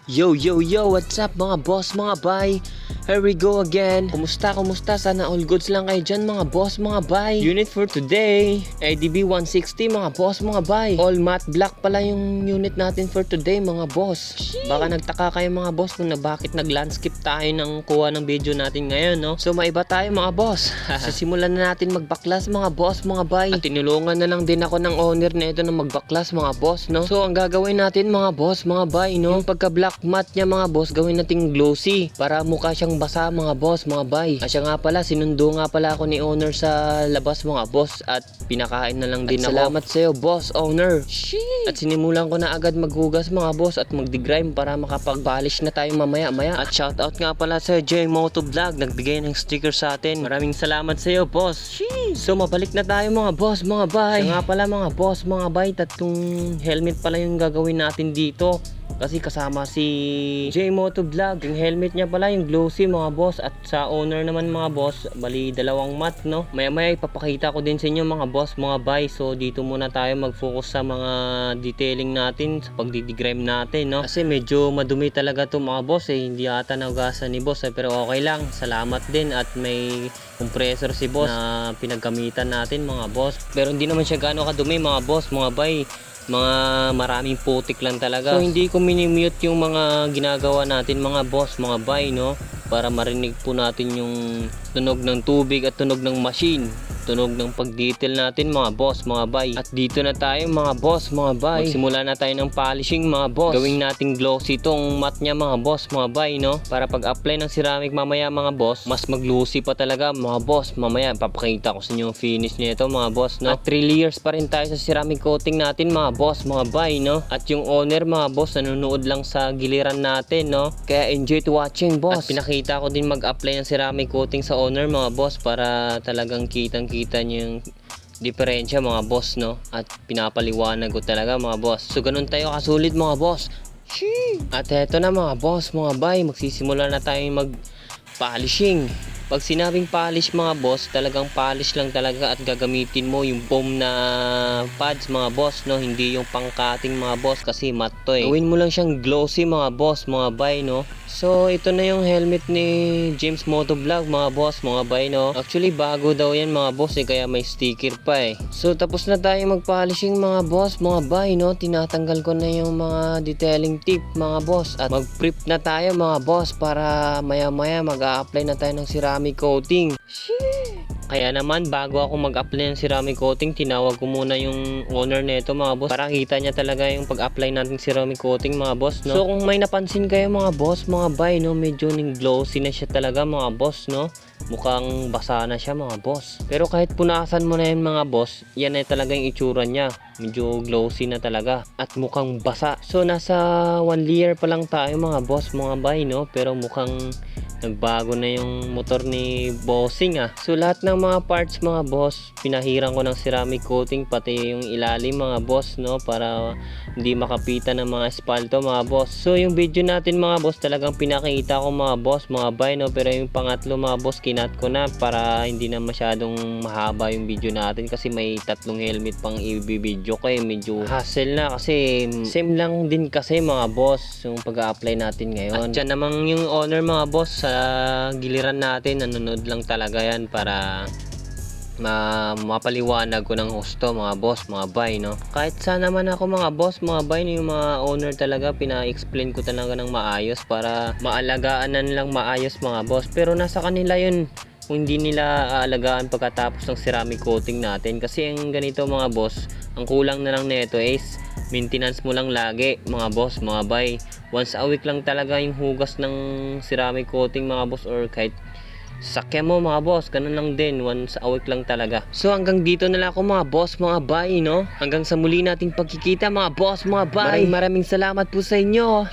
Yo, yo, yo, what's up mga boss, mga bay? Here we go again. Kumusta? Sana all goods lang kayo dyan mga boss, mga bay. Unit for today, ADB 160 mga boss, mga bay. All matte black pala yung unit natin for today mga boss. Baka nagtaka kayo mga boss kung na bakit nag-landscape tayo ng kuha ng video natin ngayon, no? So maiba tayo mga boss. Sisimulan na natin magbaklas mga boss, mga bay. At tinulungan na lang din ako ng owner na ito na magbaklas mga boss, no? So ang gagawin natin mga boss, mga bay, no? Yung pagka black matte niya mga boss, gawin nating glossy para mukha siyang basa mga boss, mga bay. Asya nga pala, sinundo nga pala ako ni owner sa labas mga boss at pinakain na lang din ako. Salamat sa'yo boss, owner. At sinimulan ko na agad maghugas mga boss at magdigrime para makapag-polish na tayo mamaya. At shoutout nga pala sa J Moto Vlog, nagbigay ng sticker sa atin. Maraming salamat sa'yo boss. So mabalik na tayo mga boss, mga bay. Asya nga pala mga boss, mga bay, tatlong helmet pala yung gagawin natin dito. Kasi kasama si J Moto Vlog. Yung helmet niya pala yung glossy mga boss. At sa owner naman mga boss, bali dalawang matte, no? Maya maya ipapakita ko din sa inyo mga boss, mga bay. So dito muna tayo mag-focus sa mga detailing natin, sa pagdidigrime natin, no? Kasi medyo madumi talaga to mga boss eh. Hindi ata naugasan ni boss eh. Pero okay lang, salamat din. At may compressor si boss na pinagkamitan natin mga boss. Pero hindi naman siya gaano kadumi mga boss, mga bay. Mga maraming putik lang talaga. So hindi ko minimute yung mga ginagawa natin mga boss, mga bay, no? Para marinig po natin yung tunog ng tubig at tunog ng machine, tunog ng pag-detail natin mga boss, mga bay. At dito na tayo mga boss, mga bay. Magsimula na tayo ng polishing mga boss. Gawing nating glossy tong matte nya mga boss, mga bay, no? Para pag-apply ng ceramic mamaya mga boss, mas mag-glossy pa talaga mga boss. Mamaya papakita ko sa inyo yung finish nito mga boss, no? At 3 layers pa rin tayo sa ceramic coating natin mga boss, mga bay, no? At yung owner mga boss nanonood lang sa giliran natin, no? Kaya enjoy to watching boss. At pinakita ko din mag-apply ng ceramic coating sa owner mga boss para talagang kitang-kita nyo yung diferensya mga boss, no? At pinapaliwanag ko talaga mga boss. So ganun tayo kasulit mga boss. At eto na mga boss, mga bay, magsisimula na tayo mag-polishing. Pag sinabing polish mga boss, talagang polish lang talaga at gagamitin mo yung foam na pads mga boss, no? Hindi yung pang-cutting mga boss kasi matte to eh. Gawin mo lang siyang glossy mga boss, mga bay, no? So ito na yung helmet ni James Moto Vlog mga boss, mga bay, no? Actually bago daw yan mga boss eh, kaya may sticker pa eh. So tapos na tayo mag-polishing mga boss, mga bay, no? Tinatanggal ko na yung mga detailing tip mga boss at mag-prep na tayo mga boss para maya maya mag-a-apply na tayo ng ceramic coating. Kaya naman bago ako mag-apply ng ceramic coating, tinawag ko muna yung owner nito mga boss para kita niya talaga yung pag-apply natin ceramic coating mga boss, no? So kung may napansin kayo mga boss, mga bay, no, medyo ning glossy na siya talaga mga boss, no? Mukhang basa na siya mga boss. Pero kahit punasan mo na yan mga boss, yan ay talaga yung itsura niya. Medyo glossy na talaga at mukhang basa. So nasa 1 layer pa lang tayo mga boss, mga bay, no? Pero mukhang nagbago na yung motor ni bossing ah. So lahat ng mga parts mga boss, pinahiran ko ng ceramic coating, pati yung ilalim mga boss, no? Para hindi makapitan ng mga espalto mga boss. So yung video natin mga boss, talagang pinakita ko mga boss, mga bay, no? Pero yung pangatlo mga boss, kinat ko na para hindi na masyadong mahaba yung video natin kasi may 3 helmet pang i-video ko eh. Medyo hassle na kasi same lang din kasi mga boss yung pag-a-apply natin ngayon. At dyan namang yung owner mga boss sa giliran natin, nanonood lang talaga yan para mapaliwanag ko ng husto mga boss, mga bay, no? Kahit saan naman ako mga boss, mga bay, yung mga owner talaga pina-explain ko talaga ng maayos para maalagaan na nilang maayos mga boss. Pero nasa kanila yun kung hindi nila aalagaan pagkatapos ng ceramic coating natin. Kasi ang ganito mga boss, ang kulang na lang nito is maintenance mo lang lagi mga boss, mga bay. Once a week lang talaga yung hugas ng ceramic coating mga boss, or kahit sakyan mo mga boss, ganun lang din, once a week lang talaga. So hanggang dito na lang ako mga boss, mga bay, no? Hanggang sa muli nating pagkikita mga boss, mga bay. Maraming salamat po sa inyo.